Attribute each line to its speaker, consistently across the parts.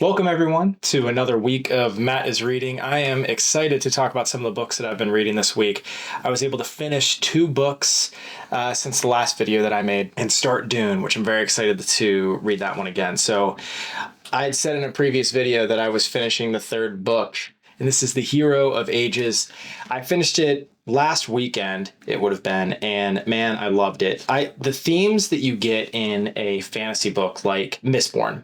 Speaker 1: Welcome, everyone, to another week of Matt is Reading. I am excited to talk about some of the books that I've been reading this week. I was able to finish two books since the last video that I made and start Dune, which I'm very excited to read that one again. So I had said in a previous video that I was finishing the third book, and this is The Hero of Ages. I finished it last weekend, it would have been, and man, I loved it. The themes that you get in a fantasy book like Mistborn,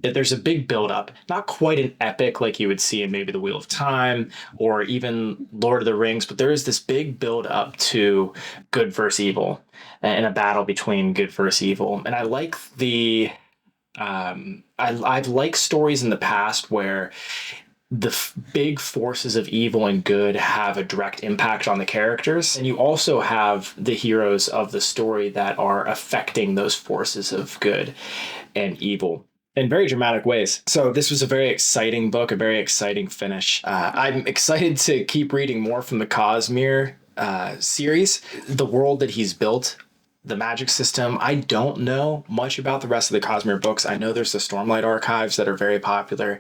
Speaker 1: there's a big buildup, not quite an epic like you would see in maybe The Wheel of Time or even Lord of the Rings, but there is this big build up to good versus evil and a battle between good versus evil. And I like I've liked stories in the past where the big forces of evil and good have a direct impact on the characters. And you also have the heroes of the story that are affecting those forces of good and evil in very dramatic ways. So this was a very exciting book, a very exciting finish. I'm excited to keep reading more from the Cosmere series. The world that he's built, the magic system. I don't know much about the rest of the Cosmere books. I know there's the Stormlight archives that are very popular.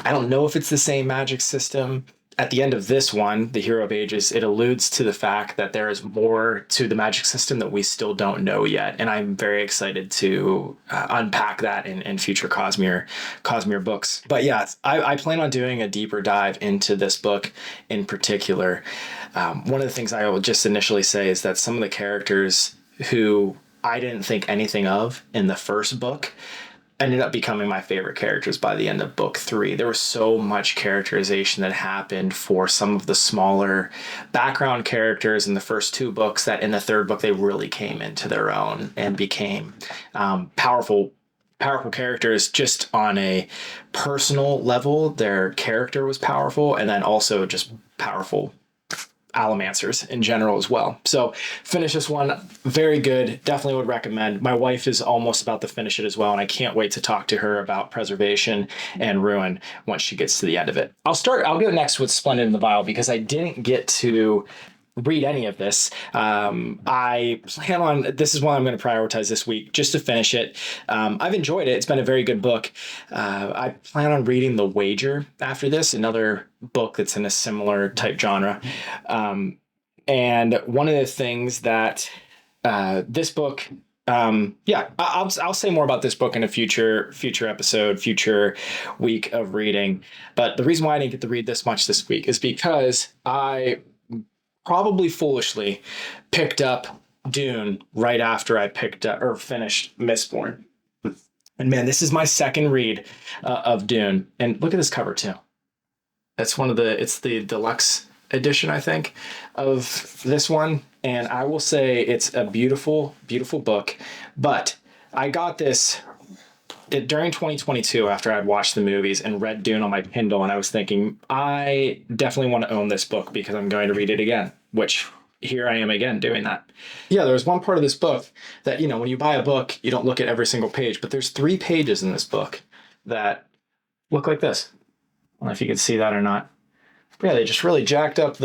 Speaker 1: I don't know if it's the same magic system. At the end of this one, The Hero of Ages, it alludes to the fact that there is more to the magic system that we still don't know yet. And I'm very excited to unpack that in future Cosmere books. But yeah, I plan on doing a deeper dive into this book in particular. One of the things I will just initially say is that some of the characters who I didn't think anything of in the first book ended up becoming my favorite characters by the end of book 3. There was so much characterization that happened for some of the smaller background characters in the first two books that in the third book they really came into their own and became powerful characters just on a personal level. Their character was powerful, and then also just powerful Allomancers in general as well. So finish this one. Very good. Definitely would recommend. My wife is almost about to finish it as well, and I can't wait to talk to her about preservation and ruin once she gets to the end of it. I'll go next with Splendid in the Vial because I didn't get to read any of this. I plan on, this is one I'm going to prioritize this week just to finish it. I've enjoyed it. It's been a very good book. I plan on reading The Wager after this, another book that's in a similar type genre. And one of the things that this book, I'll say more about this book in a future episode, future week of reading. But the reason why I didn't get to read this much this week is because I probably foolishly picked up Dune right after I picked up or finished Mistborn. And man, this is my second read of Dune. And look at this cover too. It's the deluxe edition, I think, of this one. And I will say it's a beautiful, beautiful book. But I got this during 2022 after I'd watched the movies and read Dune on my Kindle, and I was thinking, I definitely want to own this book because I'm going to read it again, which here I am again doing that. Yeah, there was one part of this book that, when you buy a book, you don't look at every single page, but there's 3 pages in this book that look like this. I don't know if you can see that or not. But yeah, they just really jacked up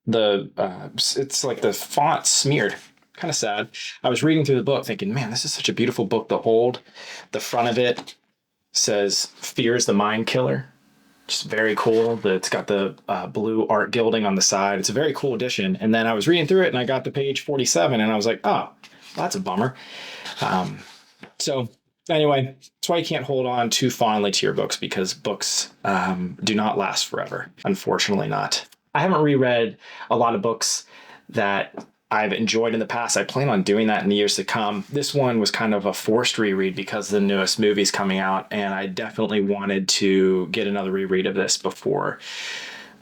Speaker 1: it's like the font smeared. Kind of sad. I was reading through the book thinking, man, this is such a beautiful book to hold. The front of it says, "Fear is the mind killer." Just very cool. It's got the blue art gilding on the side. It's a very cool edition. And then I was reading through it and I got to page 47 and I was like, oh, well, that's a bummer. So anyway, that's why you can't hold on too fondly to your books because books do not last forever. Unfortunately not. I haven't reread a lot of books that I've enjoyed in the past. I plan on doing that in the years to come. This one was kind of a forced reread because the newest movie's coming out, and I definitely wanted to get another reread of this before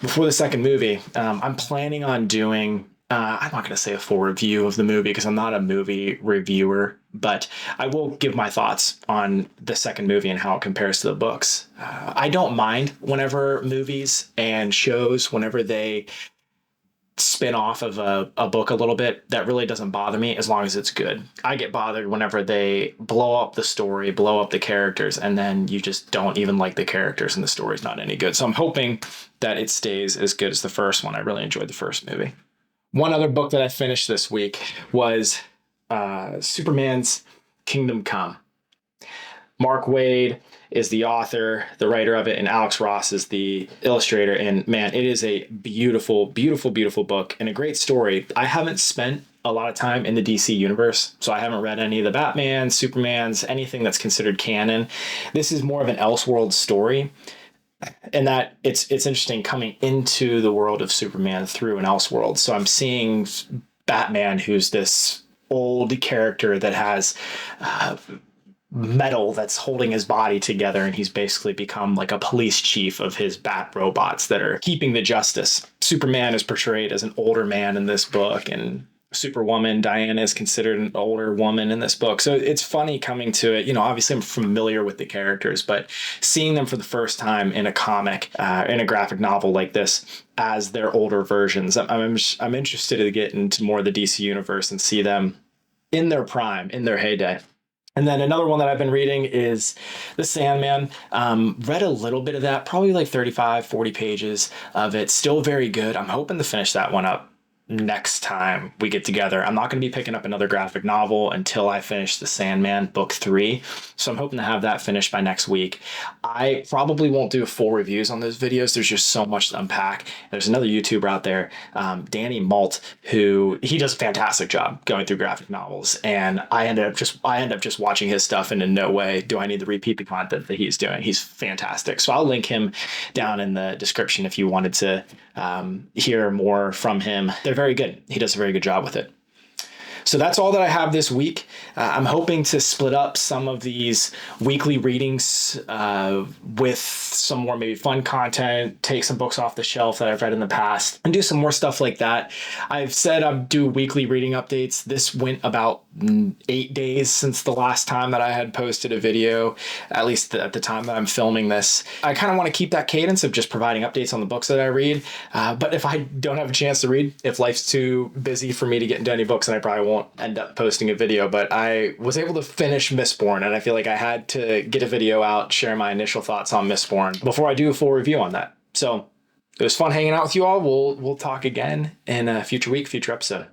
Speaker 1: the second movie. I'm planning on doing, I'm not going to say a full review of the movie because I'm not a movie reviewer, but I will give my thoughts on the second movie and how it compares to the books. I don't mind whenever movies and shows, whenever they spin off of a book a little bit. That really doesn't bother me as long as it's good. I get bothered whenever they blow up the story, blow up the characters, and then you just don't even like the characters and the story's not any good. So I'm hoping that it stays as good as the first one. I really enjoyed the first movie. One other book that I finished this week was Superman's Kingdom Come. Mark Waid is the author, the writer of it, and Alex Ross is the illustrator. And man, it is a beautiful, beautiful, beautiful book and a great story. I haven't spent a lot of time in the DC universe, so I haven't read any of the Batman, Supermans, anything that's considered canon. This is more of an Elseworld story, and that it's interesting coming into the world of Superman through an Elseworld. So I'm seeing Batman, who's this old character that has metal that's holding his body together, and he's basically become like a police chief of his bat robots that are keeping the justice. Superman is portrayed as an older man in this book, and Superwoman, Diana, is considered an older woman in this book. So it's funny coming to it. Obviously I'm familiar with the characters, but seeing them for the first time in a comic, in a graphic novel like this, as their older versions, I'm interested to get into more of the DC universe and see them in their prime, in their heyday. And then another one that I've been reading is The Sandman. Read a little bit of that, probably like 35, 40 pages of it. Still very good. I'm hoping to finish that one up next time we get together. I'm not going to be picking up another graphic novel until I finish The Sandman book 3. So I'm hoping to have that finished by next week. I probably won't do full reviews on those videos. There's just so much to unpack. There's another YouTuber out there, Danny Malt, who he does a fantastic job going through graphic novels. And I end up just watching his stuff, and in no way do I need to repeat the content that he's doing. He's fantastic. So I'll link him down in the description if you wanted to hear more from him. They're very good. He does a very good job with it. So that's all that I have this week. I'm hoping to split up some of these weekly readings with some more maybe fun content, take some books off the shelf that I've read in the past, and do some more stuff like that. I've said I'd do weekly reading updates. This went about 8 days since the last time that I had posted a video, at least at the time that I'm filming this. I kind of want to keep that cadence of just providing updates on the books that I read. But if I don't have a chance to read, if life's too busy for me to get into any books, then I probably won't end up posting a video. But I was able to finish Mistborn, and I feel like I had to get a video out, share my initial thoughts on Mistborn before I do a full review on that. So it was fun hanging out with you all. We'll talk again in a future week, future episode.